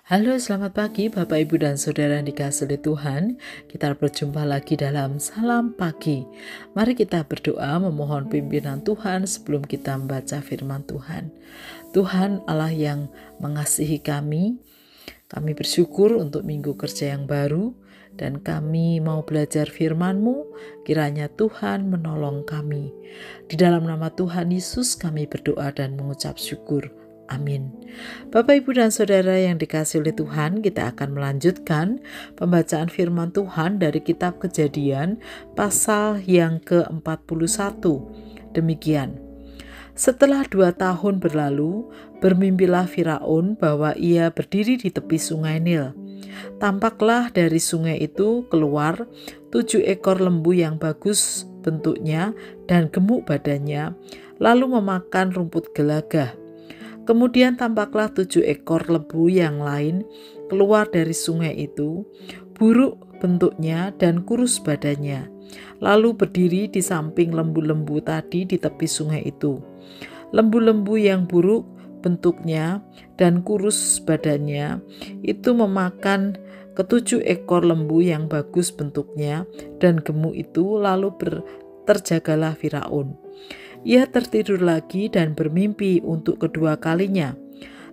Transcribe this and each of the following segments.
Halo, selamat pagi Bapak, Ibu, dan Saudara yang dikasihi oleh Tuhan. Kita berjumpa lagi dalam Salam Pagi. Mari kita berdoa memohon pimpinan Tuhan sebelum kita membaca firman Tuhan. Tuhan Allah yang mengasihi kami bersyukur untuk minggu kerja yang baru, dan kami mau belajar firman-Mu. Kiranya Tuhan menolong kami. Di dalam nama Tuhan Yesus kami berdoa dan mengucap syukur. Amin. Bapak, Ibu, dan Saudara yang dikasihi oleh Tuhan, kita akan melanjutkan pembacaan firman Tuhan dari kitab Kejadian pasal yang ke-41. Demikian. Setelah 2 tahun berlalu, bermimpilah Firaun bahwa ia berdiri di tepi sungai Nil. Tampaklah dari sungai itu keluar 7 ekor lembu yang bagus bentuknya dan gemuk badannya, lalu memakan rumput gelagah. Kemudian tampaklah 7 ekor lembu yang lain keluar dari sungai itu, buruk bentuknya dan kurus badannya, lalu berdiri di samping lembu-lembu tadi di tepi sungai itu. Lembu-lembu yang buruk bentuknya dan kurus badannya itu memakan ke-7 ekor lembu yang bagus bentuknya dan gemuk itu, lalu terjagalah Firaun. Ia tertidur lagi dan bermimpi untuk kedua kalinya.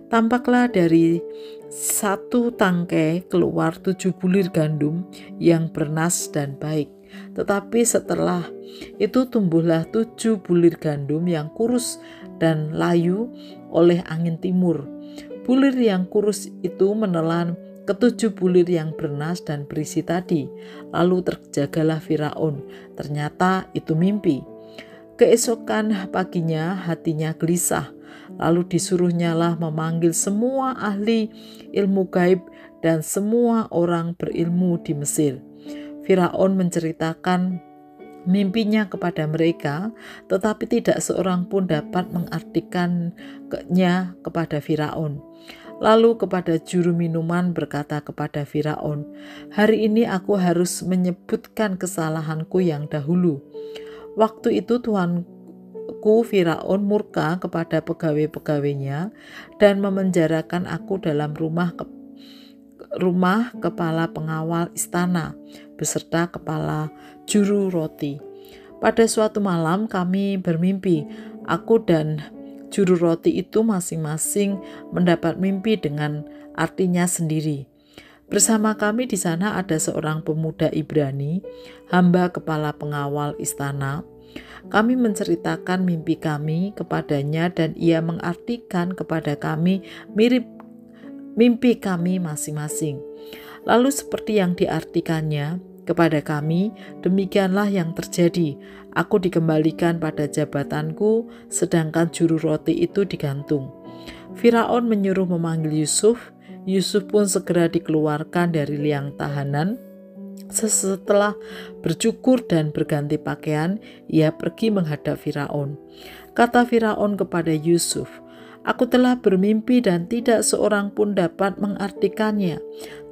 Tampaklah dari satu tangkai keluar 7 bulir gandum yang bernas dan baik. Tetapi setelah itu tumbuhlah 7 bulir gandum yang kurus dan layu oleh angin timur. Bulir yang kurus itu menelan ke-7 bulir yang bernas dan berisi tadi. Lalu terjagalah Firaun. Ternyata itu mimpi. Keesokan paginya hatinya gelisah, lalu disuruhnyalah memanggil semua ahli ilmu gaib dan semua orang berilmu di Mesir. Firaun menceritakan mimpinya kepada mereka, tetapi tidak seorang pun dapat mengartikannya kepada Firaun. Lalu kepada juru minuman berkata kepada Firaun, "Hari ini aku harus menyebutkan kesalahanku yang dahulu." Waktu itu tuanku Firaun murka kepada pegawai-pegawainya dan memenjarakan aku dalam rumah kepala pengawal istana beserta kepala juru roti. Pada suatu malam kami bermimpi, aku dan juru roti itu masing-masing mendapat mimpi dengan artinya sendiri. Bersama kami di sana ada seorang pemuda Ibrani, hamba kepala pengawal istana. Kami menceritakan mimpi kami kepadanya dan ia mengartikan kepada kami mirip mimpi kami masing-masing. Lalu seperti yang diartikannya kepada kami, demikianlah yang terjadi. Aku dikembalikan pada jabatanku, sedangkan juru roti itu digantung. Firaun menyuruh memanggil Yusuf. Yusuf pun segera dikeluarkan dari liang tahanan. Setelah bercukur dan berganti pakaian, ia pergi menghadap Firaun. Kata Firaun kepada Yusuf, "Aku telah bermimpi dan tidak seorang pun dapat mengartikannya.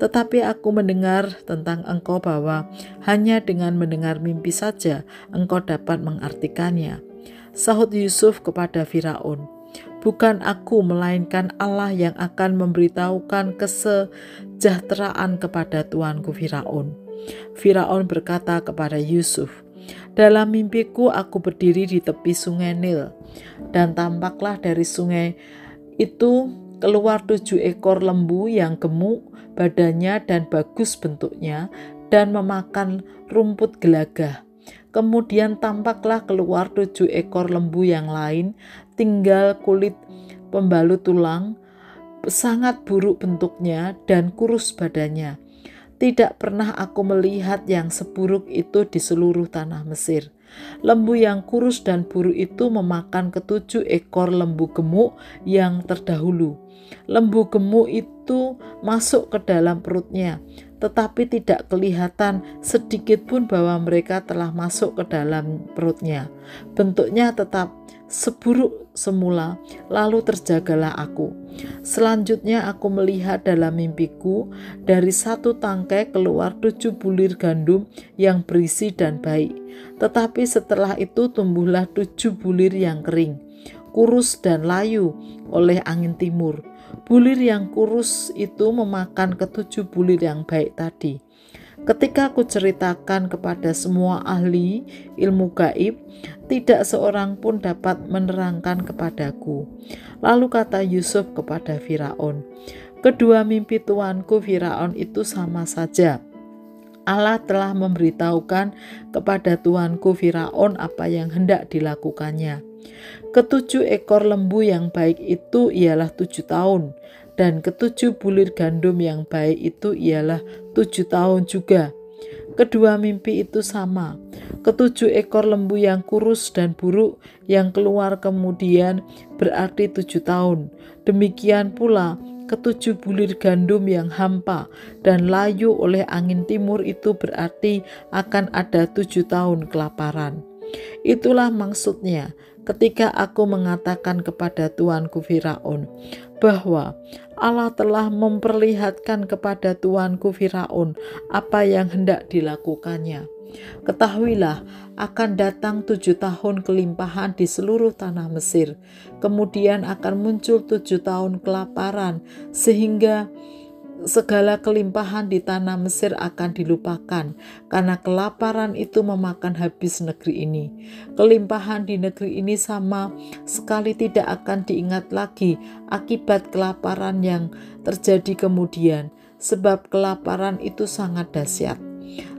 Tetapi aku mendengar tentang engkau bahwa hanya dengan mendengar mimpi saja engkau dapat mengartikannya." Sahut Yusuf kepada Firaun, "Bukan aku, melainkan Allah yang akan memberitahukan kesejahteraan kepada tuanku Firaun." Firaun berkata kepada Yusuf, "Dalam mimpiku aku berdiri di tepi sungai Nil, dan tampaklah dari sungai itu keluar 7 ekor lembu yang gemuk badannya dan bagus bentuknya dan memakan rumput gelagah. Kemudian tampaklah keluar 7 ekor lembu yang lain, tinggal kulit pembalut tulang, sangat buruk bentuknya dan kurus badannya. Tidak pernah aku melihat yang seburuk itu di seluruh tanah Mesir. Lembu yang kurus dan buruk itu memakan ke-7 ekor lembu gemuk yang terdahulu. Lembu gemuk itu masuk ke dalam perutnya, tetapi tidak kelihatan sedikit pun bahwa mereka telah masuk ke dalam perutnya. Bentuknya tetap seburuk semula, lalu terjagalah aku. Selanjutnya aku melihat dalam mimpiku, dari satu tangkai keluar 7 bulir gandum yang berisi dan baik. Tetapi setelah itu tumbuhlah 7 bulir yang kering, kurus dan layu oleh angin timur. Bulir yang kurus itu memakan ketujuh bulir yang baik tadi. Ketika aku ceritakan kepada semua ahli ilmu gaib, tidak seorang pun dapat menerangkan kepadaku. Lalu kata Yusuf kepada Firaun, kedua mimpi tuanku Firaun itu sama saja. Allah telah memberitahukan kepada tuanku Firaun apa yang hendak dilakukannya. Ketujuh ekor lembu yang baik itu ialah 7 tahun, dan ketujuh bulir gandum yang baik itu ialah 7 tahun juga. Kedua mimpi itu sama. Ketujuh ekor lembu yang kurus dan buruk yang keluar kemudian berarti 7 tahun. Demikian pula ketujuh bulir gandum yang hampa dan layu oleh angin timur itu berarti akan ada 7 tahun kelaparan. Itulah maksudnya ketika aku mengatakan kepada tuanku Firaun bahwa Allah telah memperlihatkan kepada tuanku Firaun apa yang hendak dilakukannya. Ketahuilah, akan datang 7 tahun kelimpahan di seluruh tanah Mesir. Kemudian akan muncul 7 tahun kelaparan, sehingga segala kelimpahan di tanah Mesir akan dilupakan, karena kelaparan itu memakan habis negeri ini. Kelimpahan di negeri ini sama sekali tidak akan diingat lagi akibat kelaparan yang terjadi kemudian, sebab kelaparan itu sangat dahsyat.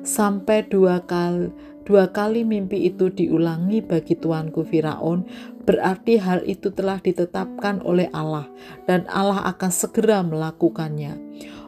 Sampai dua kali mimpi itu diulangi bagi tuanku Firaun, berarti hal itu telah ditetapkan oleh Allah dan Allah akan segera melakukannya.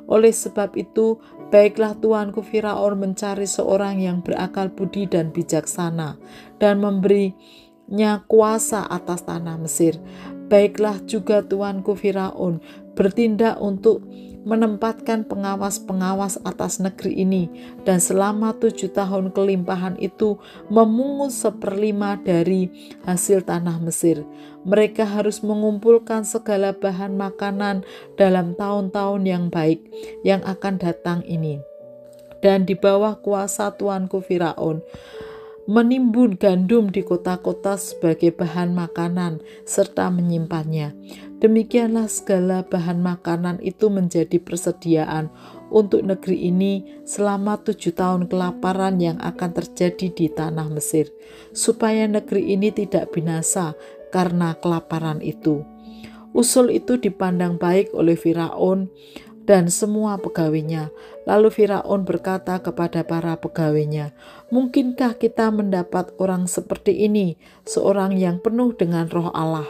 Oleh sebab itu, baiklah tuanku Firaun mencari seorang yang berakal budi dan bijaksana dan memberinya kuasa atas tanah Mesir. Baiklah juga tuanku Firaun bertindak untuk menempatkan pengawas-pengawas atas negeri ini, dan selama 7 tahun kelimpahan itu memungut 1/5 dari hasil tanah Mesir. Mereka harus mengumpulkan segala bahan makanan dalam tahun-tahun yang baik yang akan datang ini. Dan di bawah kuasa tuanku Firaun, menimbun gandum di kota-kota sebagai bahan makanan serta menyimpannya. Demikianlah segala bahan makanan itu menjadi persediaan untuk negeri ini selama 7 tahun kelaparan yang akan terjadi di tanah Mesir, supaya negeri ini tidak binasa karena kelaparan itu. Usul itu dipandang baik oleh Firaun dan semua pegawainya. Lalu Firaun berkata kepada para pegawainya, "Mungkinkah kita mendapat orang seperti ini, seorang yang penuh dengan roh Allah?"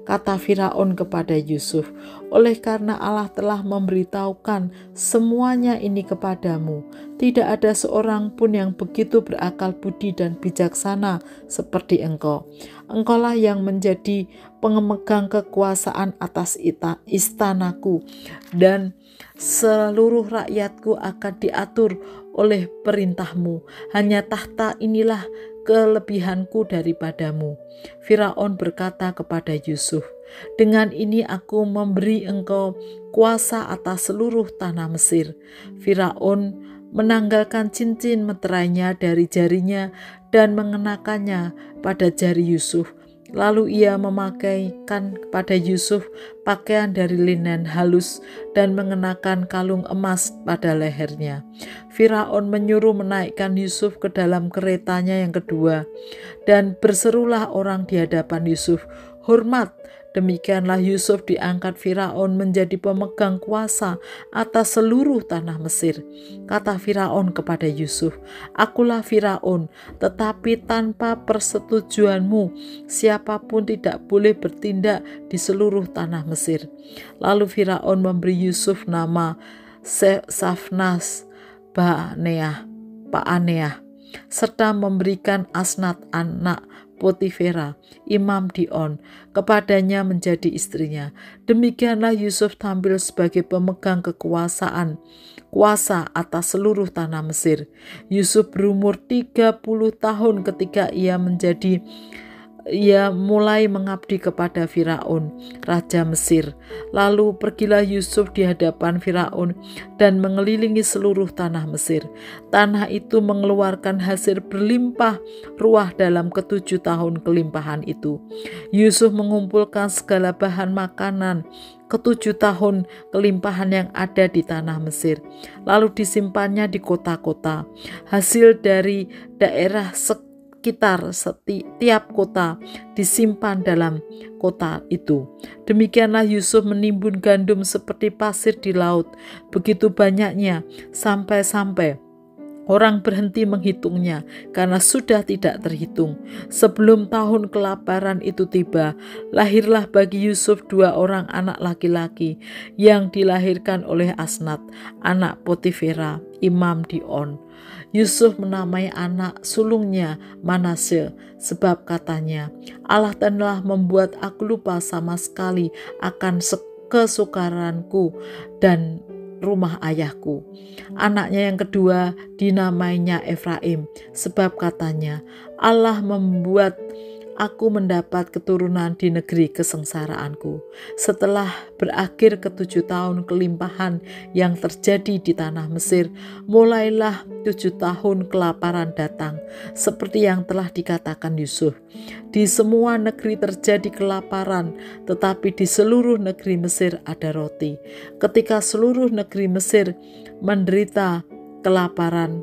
Kata Firaun kepada Yusuf, "Oleh karena Allah telah memberitahukan semuanya ini kepadamu, tidak ada seorang pun yang begitu berakal budi dan bijaksana seperti engkau. Engkaulah yang menjadi pemegang kekuasaan atas istanaku, dan seluruh rakyatku akan diatur oleh perintahmu. Hanya tahta inilah kelebihanku daripadamu." Firaun berkata kepada Yusuf, "Dengan ini aku memberi engkau kuasa atas seluruh tanah Mesir." Firaun menanggalkan cincin meterainya dari jarinya dan mengenakannya pada jari Yusuf. Lalu ia memakaikan kepada Yusuf pakaian dari linen halus dan mengenakan kalung emas pada lehernya. Firaun menyuruh menaikkan Yusuf ke dalam keretanya yang kedua, dan berserulah orang di hadapan Yusuf, "Hormat!" Demikianlah Yusuf diangkat Firaun menjadi pemegang kuasa atas seluruh tanah Mesir. Kata Firaun kepada Yusuf, "Akulah Firaun, tetapi tanpa persetujuanmu siapapun tidak boleh bertindak di seluruh tanah Mesir." Lalu Firaun memberi Yusuf nama Safnas Paaneah, serta memberikan Asnat anak Potifera, imam Dion, kepadanya menjadi istrinya. Demikianlah Yusuf tampil sebagai pemegang kuasa atas seluruh tanah Mesir. Yusuf berumur 30 tahun ketika ia menjadi ia mulai mengabdi kepada Firaun, raja Mesir. Lalu pergilah Yusuf di hadapan Firaun dan mengelilingi seluruh tanah Mesir. Tanah itu mengeluarkan hasil berlimpah ruah dalam ke-7 tahun kelimpahan itu. Yusuf mengumpulkan segala bahan makanan ke-7 tahun kelimpahan yang ada di tanah Mesir, lalu disimpannya di kota-kota. Hasil dari daerah sekitar setiap kota disimpan dalam kota itu. Demikianlah Yusuf menimbun gandum seperti pasir di laut, begitu banyaknya sampai-sampai orang berhenti menghitungnya karena sudah tidak terhitung. Sebelum tahun kelaparan itu tiba, lahirlah bagi Yusuf 2 orang anak laki-laki yang dilahirkan oleh Asnat, anak Potifera, imam di On. Yusuf menamai anak sulungnya Manasye, sebab katanya, Allah telah membuat aku lupa sama sekali akan kesukaranku dan rumah ayahku. Anaknya yang kedua dinamainya Efraim, sebab katanya, Allah membuat aku mendapat keturunan di negeri kesengsaraanku. Setelah berakhir ke-7 tahun kelimpahan yang terjadi di tanah Mesir, mulailah 7 tahun kelaparan datang, seperti yang telah dikatakan Yusuf. Di semua negeri terjadi kelaparan, tetapi di seluruh negeri Mesir ada roti. Ketika seluruh negeri Mesir menderita kelaparan,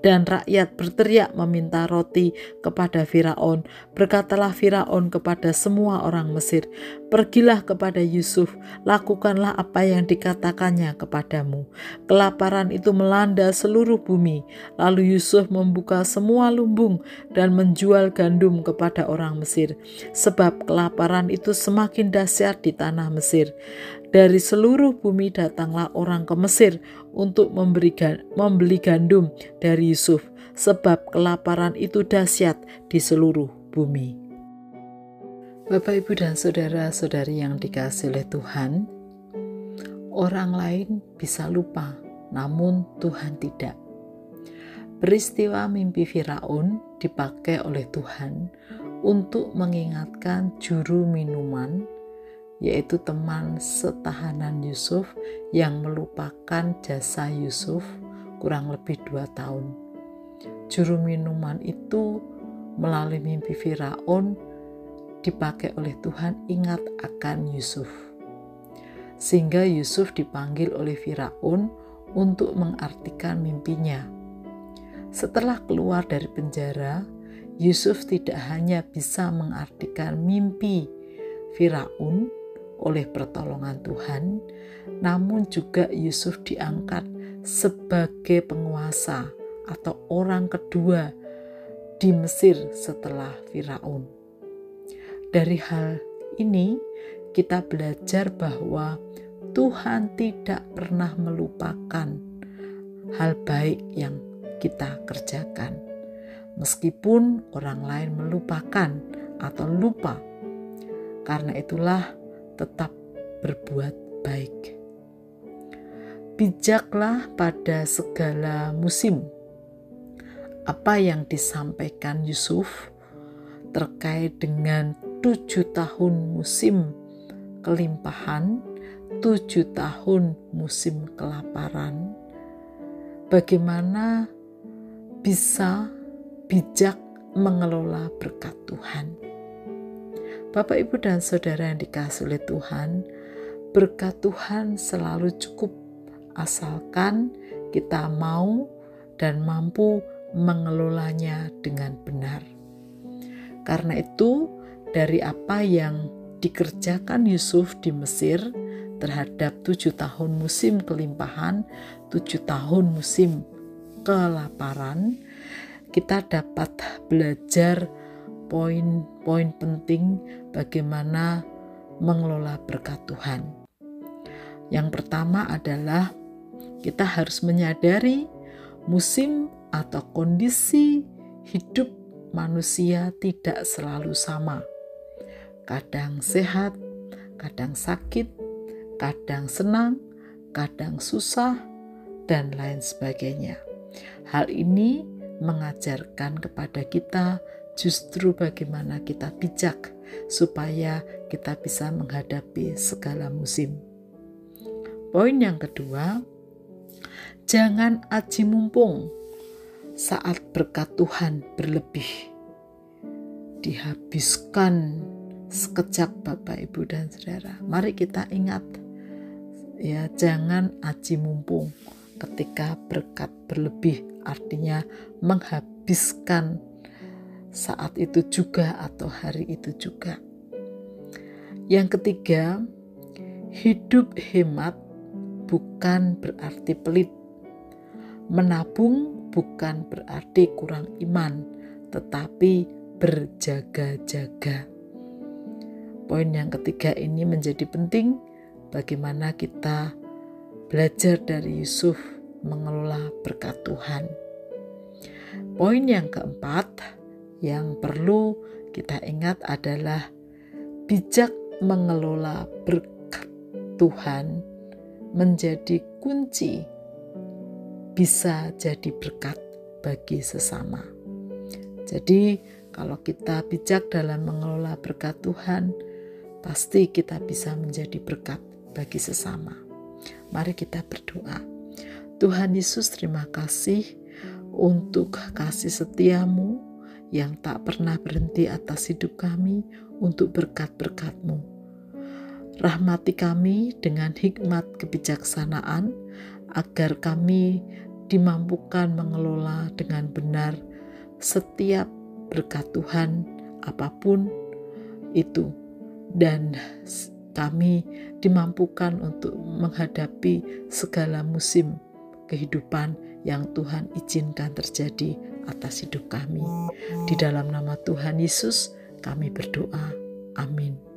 dan rakyat berteriak meminta roti kepada Firaun, berkatalah Firaun kepada semua orang Mesir, pergilah kepada Yusuf, lakukanlah apa yang dikatakannya kepadamu. Kelaparan itu melanda seluruh bumi. Lalu Yusuf membuka semua lumbung dan menjual gandum kepada orang Mesir, sebab kelaparan itu semakin dahsyat di tanah Mesir. Dari seluruh bumi datanglah orang ke Mesir untuk membeli gandum dari Yusuf, sebab kelaparan itu dahsyat di seluruh bumi. Bapak, Ibu, dan saudara-saudari yang dikasihi oleh Tuhan, orang lain bisa lupa, namun Tuhan tidak. Peristiwa mimpi Firaun dipakai oleh Tuhan untuk mengingatkan juru minuman, yaitu teman setahanan Yusuf yang melupakan jasa Yusuf kurang lebih 2 tahun. Juru minuman itu melalui mimpi Firaun dipakai oleh Tuhan ingat akan Yusuf. Sehingga Yusuf dipanggil oleh Firaun untuk mengartikan mimpinya. Setelah keluar dari penjara, Yusuf tidak hanya bisa mengartikan mimpi Firaun oleh pertolongan Tuhan, namun juga Yusuf diangkat sebagai penguasa atau orang kedua di Mesir setelah Firaun. Dari hal ini kita belajar bahwa Tuhan tidak pernah melupakan hal baik yang kita kerjakan, meskipun orang lain melupakan atau lupa. Karena itulah tetap berbuat baik. Bijaklah pada segala musim. Apa yang disampaikan Yusuf terkait dengan 7 tahun musim kelimpahan, 7 tahun musim kelaparan, bagaimana bisa bijak mengelola berkat Tuhan. Bapak, Ibu, dan saudara yang dikasihi oleh Tuhan, berkat Tuhan selalu cukup asalkan kita mau dan mampu mengelolanya dengan benar. Karena itu, dari apa yang dikerjakan Yusuf di Mesir terhadap 7 tahun musim kelimpahan, 7 tahun musim kelaparan, kita dapat belajar poin-poin penting bagaimana mengelola berkat Tuhan. Yang pertama adalah kita harus menyadari musim atau kondisi hidup manusia tidak selalu sama. Kadang sehat, kadang sakit, kadang senang, kadang susah, dan lain sebagainya. Hal ini mengajarkan kepada kita justru bagaimana kita bijak supaya kita bisa menghadapi segala musim. Poin yang kedua, jangan aji mumpung saat berkat Tuhan berlebih. Dihabiskan sekejap Bapak, Ibu, dan Saudara. Mari kita ingat, ya, jangan aji mumpung ketika berkat berlebih, artinya menghabiskan saat itu juga atau hari itu juga. Yang ketiga, hidup hemat bukan berarti pelit. Menabung bukan berarti kurang iman, tetapi berjaga-jaga. Poin yang ketiga ini menjadi penting, bagaimana kita belajar dari Yusuf mengelola berkat Tuhan. Poin yang keempat yang perlu kita ingat adalah bijak mengelola berkat Tuhan menjadi kunci bisa jadi berkat bagi sesama. Jadi kalau kita bijak dalam mengelola berkat Tuhan, pasti kita bisa menjadi berkat bagi sesama. Mari kita berdoa. Tuhan Yesus, terima kasih untuk kasih setiamu yang tak pernah berhenti atas hidup kami untuk berkat-berkat-Mu. Rahmati kami dengan hikmat kebijaksanaan agar kami dimampukan mengelola dengan benar setiap berkat Tuhan apapun itu, dan kami dimampukan untuk menghadapi segala musim kehidupan yang Tuhan izinkan terjadi atas hidup kami. Di dalam nama Tuhan Yesus kami berdoa. Amin.